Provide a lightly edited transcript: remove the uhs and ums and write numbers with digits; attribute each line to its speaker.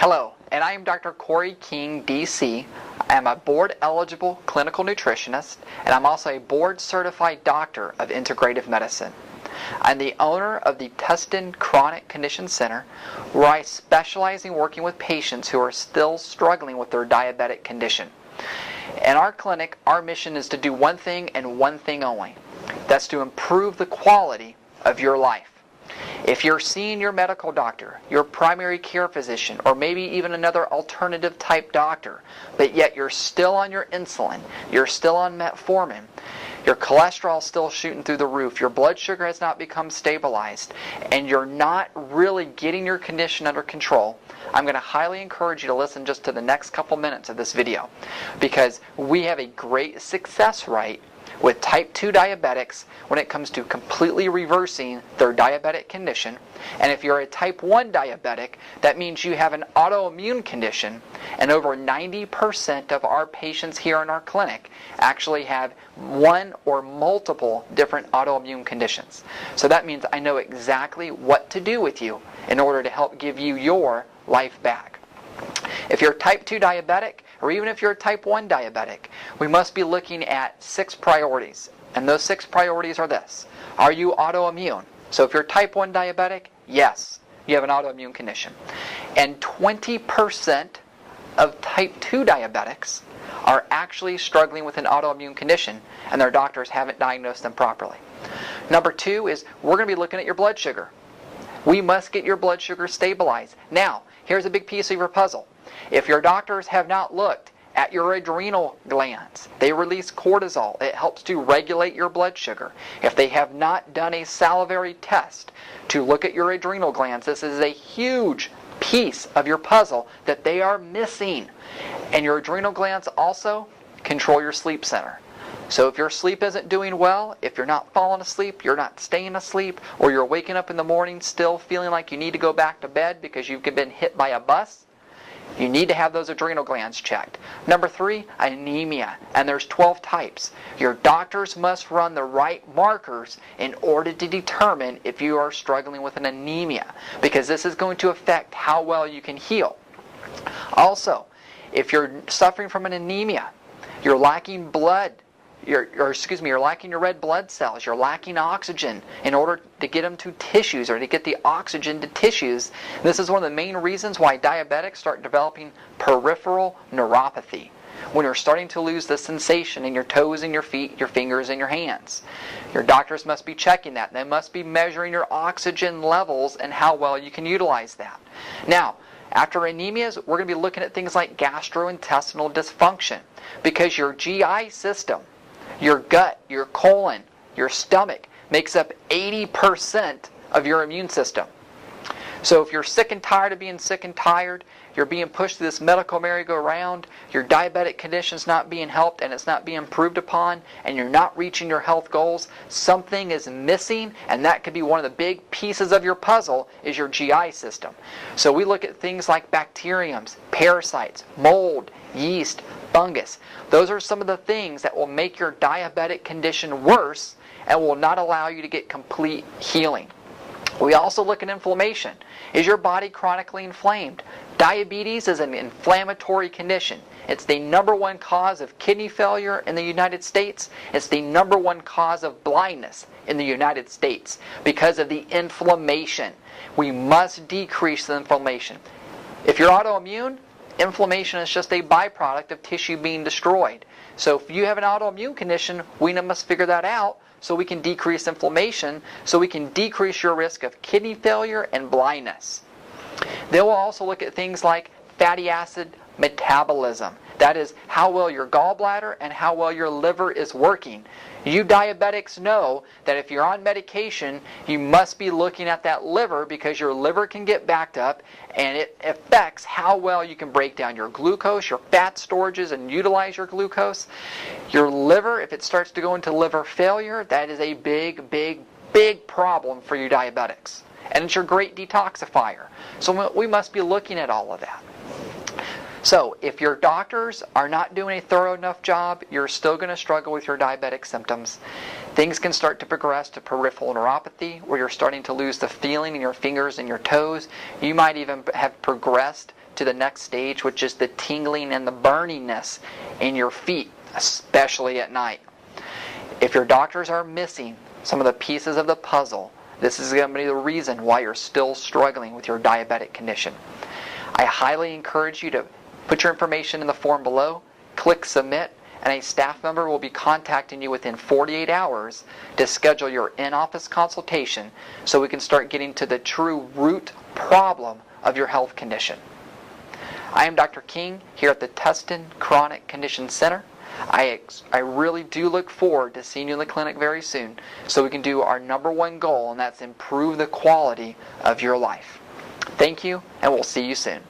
Speaker 1: Hello, and I am Dr. Corey King, DC. I am a board-eligible clinical nutritionist, and I'm also a board-certified doctor of integrative medicine. I'm the owner of the Tustin Chronic Condition Center, where I specialize in working with patients who are still struggling with their diabetic condition. In our clinic, our mission is to do one thing and one thing only. That's to improve the quality of your life. If you're seeing your medical doctor, your primary care physician, or maybe even another alternative type doctor, but yet you're still on your insulin, you're still on metformin, your cholesterol's still shooting through the roof, your blood sugar has not become stabilized, and you're not really getting your condition under control, I'm going to highly encourage you to listen just to the next couple minutes of this video, because we have a great success rate with type 2 diabetics when it comes to completely reversing their diabetic condition. And if you're a type 1 diabetic, that means you have an autoimmune condition, and over 90% of our patients here in our clinic actually have one or multiple different autoimmune conditions. So that means I know exactly what to do with you in order to help give you your life back. If you're type 2 diabetic, or even if you're a type 1 diabetic, we must be looking at 6 priorities. And those 6 priorities are this. Are you autoimmune? So if you're type 1 diabetic, yes, you have an autoimmune condition. And 20% of type 2 diabetics are actually struggling with an autoimmune condition, and their doctors haven't diagnosed them properly. Number 2 is we're going to be looking at your blood sugar. We must get your blood sugar stabilized. Now, here's a big piece of your puzzle. If your doctors have not looked at your adrenal glands, they release cortisol. It helps to regulate your blood sugar. If they have not done a salivary test to look at your adrenal glands, this is a huge piece of your puzzle that they are missing. And your adrenal glands also control your sleep center. So if your sleep isn't doing well, if you're not falling asleep, you're not staying asleep, or you're waking up in the morning still feeling like you need to go back to bed because you've been hit by a bus, you need to have those adrenal glands checked. Number 3, anemia. And there's 12 types. Your doctors must run the right markers in order to determine if you are struggling with an anemia, because this is going to affect how well you can heal. Also, if you're suffering from an anemia, you're lacking blood, you're lacking your red blood cells, you're lacking oxygen in order to get them to tissues, or to get the oxygen to tissues. This is one of the main reasons why diabetics start developing peripheral neuropathy, when you're starting to lose the sensation in your toes and your feet, your fingers and your hands. Your doctors must be checking that. They must be measuring your oxygen levels and how well you can utilize that. Now, after anemias, we're going to be looking at things like gastrointestinal dysfunction, because your GI system, your gut, your colon, your stomach makes up 80% of your immune system. So if you're sick and tired of being sick and tired, you're being pushed through this medical merry-go-round, your diabetic condition's not being helped and it's not being improved upon, and you're not reaching your health goals, something is missing, and that could be one of the big pieces of your puzzle is your GI system. So we look at things like bacteriums, parasites, mold, yeast, fungus. Those are some of the things that will make your diabetic condition worse and will not allow you to get complete healing. We also look at inflammation. Is your body chronically inflamed? Diabetes is an inflammatory condition. It's the #1 cause of kidney failure in the United States. It's the #1 cause of blindness in the United States because of the inflammation. We must decrease the inflammation. If you're autoimmune, inflammation is just a byproduct of tissue being destroyed. So if you have an autoimmune condition, we must figure that out so we can decrease inflammation, so we can decrease your risk of kidney failure and blindness. Then we'll also look at things like fatty acid metabolism. That is how well your gallbladder and how well your liver is working. You diabetics know that if you're on medication, you must be looking at that liver, because your liver can get backed up and it affects how well you can break down your glucose, your fat storages, and utilize your glucose. Your liver, if it starts to go into liver failure, that is a big problem for you diabetics. And it's your great detoxifier. So we must be looking at all of that. So if your doctors are not doing a thorough enough job, you're still going to struggle with your diabetic symptoms. Things can start to progress to peripheral neuropathy, where you're starting to lose the feeling in your fingers and your toes. You might even have progressed to the next stage, which is the tingling and the burningness in your feet, especially at night. If your doctors are missing some of the pieces of the puzzle, this is going to be the reason why you're still struggling with your diabetic condition. I highly encourage you to put your information in the form below, click submit, and a staff member will be contacting you within 48 hours to schedule your in-office consultation so we can start getting to the true root problem of your health condition. I am Dr. King here at the Tustin Chronic Condition Center. I really do look forward to seeing you in the clinic very soon so we can do our number one goal, and that's improve the quality of your life. Thank you, and we'll see you soon.